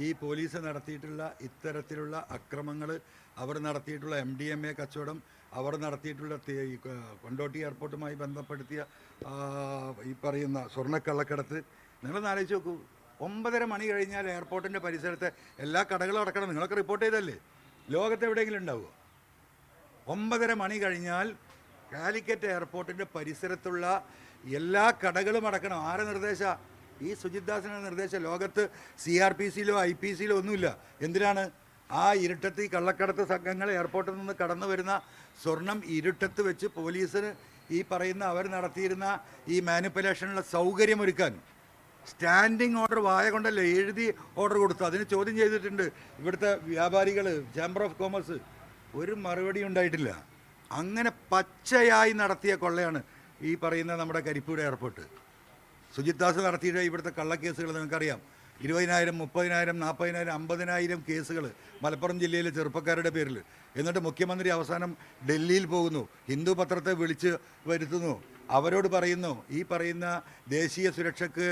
ഈ പോലീസ് നടത്തിയിട്ടുള്ള ഇത്തരത്തിലുള്ള അക്രമങ്ങൾ, അവർ നടത്തിയിട്ടുള്ള MDMA കച്ചവടം, അവർ നടത്തിയിട്ടുള്ള കൊണ്ടോട്ടി എയർപോർട്ടുമായി ബന്ധപ്പെടുത്തിയ ഈ പറയുന്ന സ്വർണ്ണക്കള്ളക്കടത്ത്, നിങ്ങളൊന്ന് ആലോചിച്ച് നോക്കൂ. 9:30 മണി കഴിഞ്ഞാൽ എയർപോർട്ടിൻ്റെ പരിസരത്തെ എല്ലാ കടകളും അടക്കണം. നിങ്ങളൊക്കെ റിപ്പോർട്ട് ചെയ്തല്ലേ? ലോകത്ത് എവിടെയെങ്കിലും ഉണ്ടാവുമോ? 9:30 മണി കഴിഞ്ഞാൽ കാലിക്കറ്റ് എയർപോർട്ടിൻ്റെ പരിസരത്തുള്ള എല്ലാ കടകളും അടക്കണം. ആരെ നിർദ്ദേശ? ഈ സുജിത് ദാസിൻ്റെ നിർദ്ദേശം. ലോകത്ത് CRPCയിലോ IPCയിലോ ഒന്നുമില്ല. എന്തിനാണ്? ആ ഇരുട്ടത്ത് ഈ കള്ളക്കടത്ത് സംഘങ്ങൾ എയർപോർട്ടിൽ നിന്ന് കടന്നു വരുന്ന സ്വർണം ഇരുട്ടത്ത് വെച്ച് പോലീസിന് ഈ പറയുന്ന അവർ നടത്തിയിരുന്ന ഈ മാനിപ്പുലേഷനുള്ള സൗകര്യമൊരുക്കാൻ. സ്റ്റാൻഡിങ് ഓർഡർ വായ കൊണ്ടല്ലേ എഴുതി ഓർഡർ കൊടുത്തു. അതിന് ചോദ്യം ചെയ്തിട്ടുണ്ട് ഇവിടുത്തെ വ്യാപാരികൾ, ചേംബർ ഓഫ് കോമേഴ്സ്. ഒരു മറുപടി ഉണ്ടായിട്ടില്ല. അങ്ങനെ പച്ചയായി നടത്തിയ കൊള്ളയാണ് ഈ പറയുന്ന നമ്മുടെ കരിപ്പൂർ എയർപോർട്ട്. സുജിത് ദാസ് നടത്തിയിട്ട് ഇവിടുത്തെ കള്ളക്കേസുകൾ നിങ്ങൾക്കറിയാം. 20,000, 30,000, 40,000, 50,000 കേസുകൾ മലപ്പുറം ജില്ലയിലെ ചെറുപ്പക്കാരുടെ പേരിൽ. എന്നിട്ട് മുഖ്യമന്ത്രി അവസാനം ഡൽഹിയിൽ പോകുന്നു, ഹിന്ദു പത്രത്തെ വിളിച്ച് വരുത്തുന്നു, അവരോട് പറയുന്നു ഈ പറയുന്ന ദേശീയ സുരക്ഷയ്ക്ക്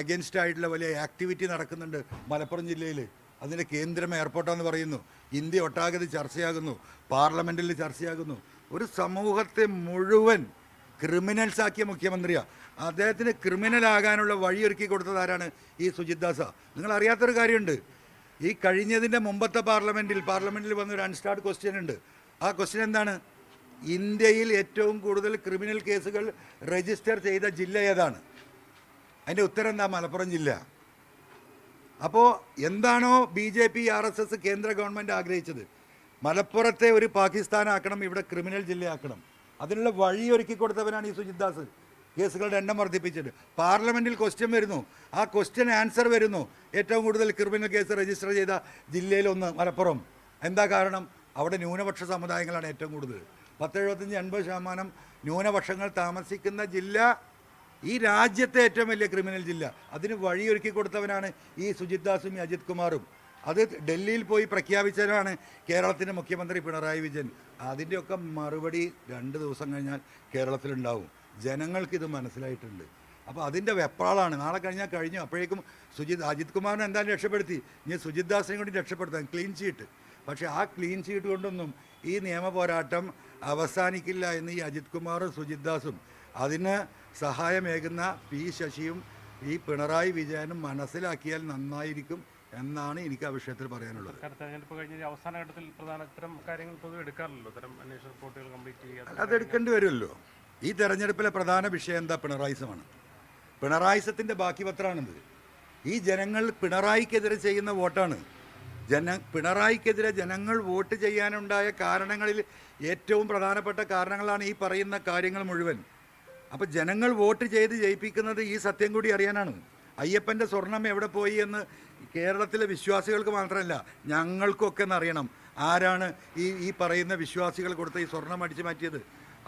അഗൻസ്റ്റ് ആയിട്ടുള്ള വലിയ ആക്ടിവിറ്റി നടക്കുന്നുണ്ട് മലപ്പുറം ജില്ലയിൽ, അതിൻ്റെ കേന്ദ്രം എയർപോർട്ടാണെന്ന് പറയുന്നു. ഇന്ത്യ ഒട്ടാകെ ചർച്ചയാകുന്നു, പാർലമെൻറ്റിൽ ചർച്ചയാകുന്നു. ഒരു സമൂഹത്തെ മുഴുവൻ ക്രിമിനൽസാക്കിയ മുഖ്യമന്ത്രിയാണ്. അദ്ദേഹത്തിന് ക്രിമിനലാകാനുള്ള വഴിയൊരുക്കി കൊടുത്തത് ആരാണ്? ഈ സുജിത് ദാസ. നിങ്ങൾ അറിയാത്തൊരു കാര്യമുണ്ട്. ഈ കഴിഞ്ഞതിൻ്റെ മുമ്പത്തെ പാർലമെൻറ്റിൽ വന്നൊരു അൺസ്റ്റാർഡ് ക്വസ്റ്റ്യൻ ഉണ്ട്. ആ ക്വസ്റ്റ്യൻ എന്താണ്? ഇന്ത്യയിൽ ഏറ്റവും കൂടുതൽ ക്രിമിനൽ കേസുകൾ രജിസ്റ്റർ ചെയ്ത ജില്ല ഏതാണ്? അതിൻ്റെ ഉത്തരം എന്താ? മലപ്പുറം ജില്ല. അപ്പോൾ എന്താണോ BJP RSS കേന്ദ്ര ഗവൺമെൻറ് ആഗ്രഹിച്ചത്, മലപ്പുറത്തെ ഒരു പാകിസ്ഥാനാക്കണം, ഇവിടെ ക്രിമിനൽ ജില്ലയാക്കണം, അതിനുള്ള വഴി ഒരുക്കി കൊടുത്തവനാണ് ഈ സുജിത് ദാസ്. കേസുകളുടെ എണ്ണം വർദ്ധിപ്പിച്ചിട്ട് പാർലമെൻറ്റിൽ ക്വസ്റ്റ്യൻ വരുന്നു, ആ ക്വസ്റ്റ്യൻ ആൻസർ വരുന്നു. ഏറ്റവും കൂടുതൽ ക്രിമിനൽ കേസ് രജിസ്റ്റർ ചെയ്ത ജില്ലയിലൊന്ന് മലപ്പുറം. എന്താ കാരണം? അവിടെ ന്യൂനപക്ഷ സമുദായങ്ങളാണ് ഏറ്റവും കൂടുതൽ. 70-80% ന്യൂനപക്ഷങ്ങൾ താമസിക്കുന്ന ജില്ല, ഈ രാജ്യത്തെ ഏറ്റവും വലിയ ക്രിമിനൽ ജില്ല. അതിന് വഴിയൊരുക്കി കൊടുത്തവനാണ് ഈ സുജിത് ദാസും അജിത് കുമാറും. അത് ഡൽഹിയിൽ പോയി പ്രഖ്യാപിച്ചവരാണ് കേരളത്തിൻ്റെ മുഖ്യമന്ത്രി പിണറായി വിജയൻ. അതിൻ്റെയൊക്കെ മറുപടി 2 ദിവസം കഴിഞ്ഞാൽ കേരളത്തിലുണ്ടാവും. ജനങ്ങൾക്കിത് മനസ്സിലായിട്ടുണ്ട്. അപ്പോൾ അതിൻ്റെ വെപ്രാളാണ്. നാളെ കഴിഞ്ഞാൽ കഴിഞ്ഞു. അപ്പോഴേക്കും അജിത് കുമാറിനെ എന്തായാലും രക്ഷപ്പെടുത്തി, ഇനി സുജിത് ദാസിനെ കൂടി രക്ഷപ്പെടുത്താൻ ക്ലീൻ ചീറ്റ്. പക്ഷേ ആ ക്ലീൻ ചീറ്റ് കൊണ്ടൊന്നും ഈ നിയമ പോരാട്ടം അവസാനിക്കില്ല എന്ന് ഈ അജിത് കുമാറും സുജിത് ദാസും അതിന് സഹായമേകുന്ന ശശിയും ഈ പിണറായി വിജയനും മനസ്സിലാക്കിയാൽ നന്നായിരിക്കും എന്നാണ് എനിക്ക് ആ വിഷയത്തിൽ പറയാനുള്ളത്. തെരഞ്ഞെടുപ്പ് കഴിഞ്ഞ അവസാന ഘട്ടത്തിൽ പ്രധാന ഇത്തരം കാര്യങ്ങൾ പൊതുവെ എടുക്കാറില്ലല്ലോ, ഇത്തരം അന്വേഷണ റിപ്പോർട്ടുകൾ കംപ്ലീറ്റ് ചെയ്യുക. അതെടുക്കേണ്ടി വരുമല്ലോ. ഈ തെരഞ്ഞെടുപ്പിലെ പ്രധാന വിഷയം എന്താ? പിണറായിസമാണ്. പിണറായിസത്തിൻ്റെ ബാക്കി പത്രമാണിത്. ഈ ജനങ്ങൾ പിണറായിക്കെതിരെ ചെയ്യുന്ന വോട്ടാണ്. പിണറായിക്കെതിരെ ജനങ്ങൾ വോട്ട് ചെയ്യാനുണ്ടായ കാരണങ്ങളിൽ ഏറ്റവും പ്രധാനപ്പെട്ട കാരണങ്ങളാണ് ഈ പറയുന്ന കാര്യങ്ങൾ മുഴുവൻ. അപ്പോൾ ജനങ്ങൾ വോട്ട് ചെയ്ത് ജയിപ്പിക്കുന്നത് ഈ സത്യം കൂടി അറിയാനാണ്. അയ്യപ്പൻ്റെ സ്വർണം എവിടെ പോയി എന്ന് കേരളത്തിലെ വിശ്വാസികൾക്ക് മാത്രമല്ല ഞങ്ങൾക്കൊക്കെ എന്നറിയണം. ആരാണ് ഈ പറയുന്ന വിശ്വാസികൾ കൊടുത്ത ഈ സ്വർണം അടിച്ചു മാറ്റിയത്?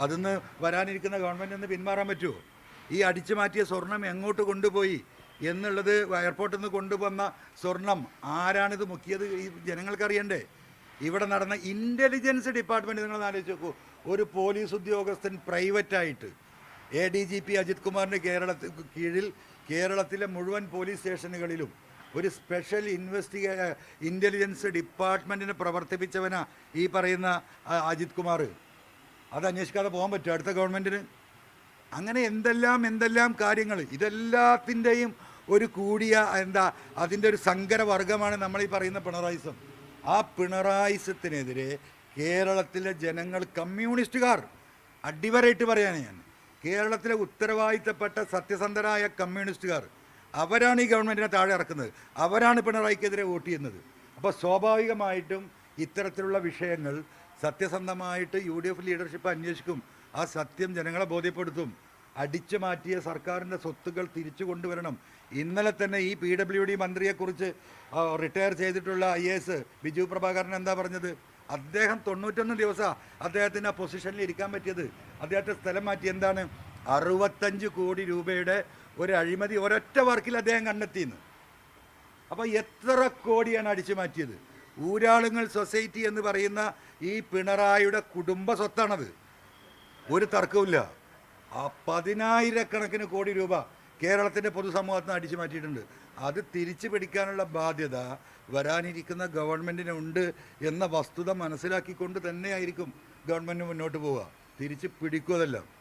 അതിന്ന് വരാനിരിക്കുന്ന ഗവൺമെൻറ് നിന്ന് പിന്മാറാൻ പറ്റുമോ? ഈ അടിച്ചു മാറ്റിയ സ്വർണം എങ്ങോട്ട് കൊണ്ടുപോയി എന്നുള്ളത്, എയർപോർട്ടിൽ നിന്ന് കൊണ്ടുവന്ന സ്വർണം ആരാണിത് മുക്കിയത്? ഈ ജനങ്ങൾക്കറിയണ്ടേ? ഇവിടെ നടന്ന ഇൻ്റലിജൻസ് ഡിപ്പാർട്ട്മെൻറ്റ് നിങ്ങൾ ആലോചിച്ച് നോക്കൂ. ഒരു പോലീസ് ഉദ്യോഗസ്ഥൻ പ്രൈവറ്റായിട്ട് ADGP അജിത് കുമാറിൻ്റെ കീഴിൽ കേരളത്തിലെ മുഴുവൻ പോലീസ് സ്റ്റേഷനുകളിലും ഒരു സ്പെഷ്യൽ ഇൻ്റലിജൻസ് ഡിപ്പാർട്ട്മെൻറ്റിനെ പ്രവർത്തിപ്പിച്ചവനാ ഈ പറയുന്ന അജിത് കുമാർ. അത് അന്വേഷിക്കാതെ പോകാൻ പറ്റും അടുത്ത ഗവൺമെൻറ്റിന്? അങ്ങനെ എന്തെല്ലാം കാര്യങ്ങൾ, ഇതെല്ലാത്തിൻ്റെയും ഒരു കൂടിയ അതിൻ്റെ ഒരു സങ്കരവർഗമാണ് നമ്മൾ ഈ പറയുന്ന പിണറായിസം. ആ പിണറായിസത്തിനെതിരെ കേരളത്തിലെ ജനങ്ങൾ, കമ്മ്യൂണിസ്റ്റുകാർ, അടിവരയിട്ട് പറയാണ് ഞാൻ, കേരളത്തിലെ ഉത്തരവാദിത്തപ്പെട്ട സത്യസന്ധരായ കമ്മ്യൂണിസ്റ്റുകാർ, അവരാണ് ഈ ഗവൺമെൻറ്റിനെ താഴെ ഇറക്കുന്നത്. അവരാണ് പിണറായിക്കെതിരെ വോട്ട് ചെയ്യുന്നത്. അപ്പോൾ സ്വാഭാവികമായിട്ടും ഇത്തരത്തിലുള്ള വിഷയങ്ങൾ സത്യസന്ധമായിട്ട് UDF ലീഡർഷിപ്പ് അന്വേഷിക്കും. ആ സത്യം ജനങ്ങളെ ബോധ്യപ്പെടുത്തും. അടിച്ചു മാറ്റിയ സർക്കാരിൻ്റെ സ്വത്തുക്കൾ തിരിച്ചു കൊണ്ടുവരണം. ഇന്നലെ തന്നെ ഈ PWD മന്ത്രിയെക്കുറിച്ച് റിട്ടയർ ചെയ്തിട്ടുള്ള IAS ബിജു പ്രഭാകരൻ എന്താ പറഞ്ഞത്? അദ്ദേഹം 91 ദിവസം അദ്ദേഹത്തിന് ആ പൊസിഷനിൽ ഇരിക്കാൻ പറ്റിയത്. അദ്ദേഹത്തെ സ്ഥലം മാറ്റി. എന്താണ്? 65 കോടി രൂപയുടെ ഒരു അഴിമതി ഒരൊറ്റ വർക്കിൽ അദ്ദേഹം കണ്ടെത്തിയെന്ന്. അപ്പോൾ എത്ര കോടിയാണ് അടിച്ചു മാറ്റിയത്? ഊരാളുങ്ങൾ സൊസൈറ്റി എന്ന് പറയുന്ന ഈ പിണറായിയുടെ കുടുംബ സ്വത്താണത്, ഒരു തർക്കവുമില്ല. ആ 10,000 കണക്കിന് കോടി രൂപ കേരളത്തിൻ്റെ പൊതുസമൂഹത്തിന് അടിച്ചു മാറ്റിയിട്ടുണ്ട്. അത് തിരിച്ചു പിടിക്കാനുള്ള ബാധ്യത വരാനിരിക്കുന്ന ഗവൺമെൻറ്റിനുണ്ട് എന്ന വസ്തുത മനസ്സിലാക്കിക്കൊണ്ട് തന്നെയായിരിക്കും ഗവൺമെൻറ് മുന്നോട്ട് പോവുക. തിരിച്ച് പിടിക്കുമതെല്ലാം.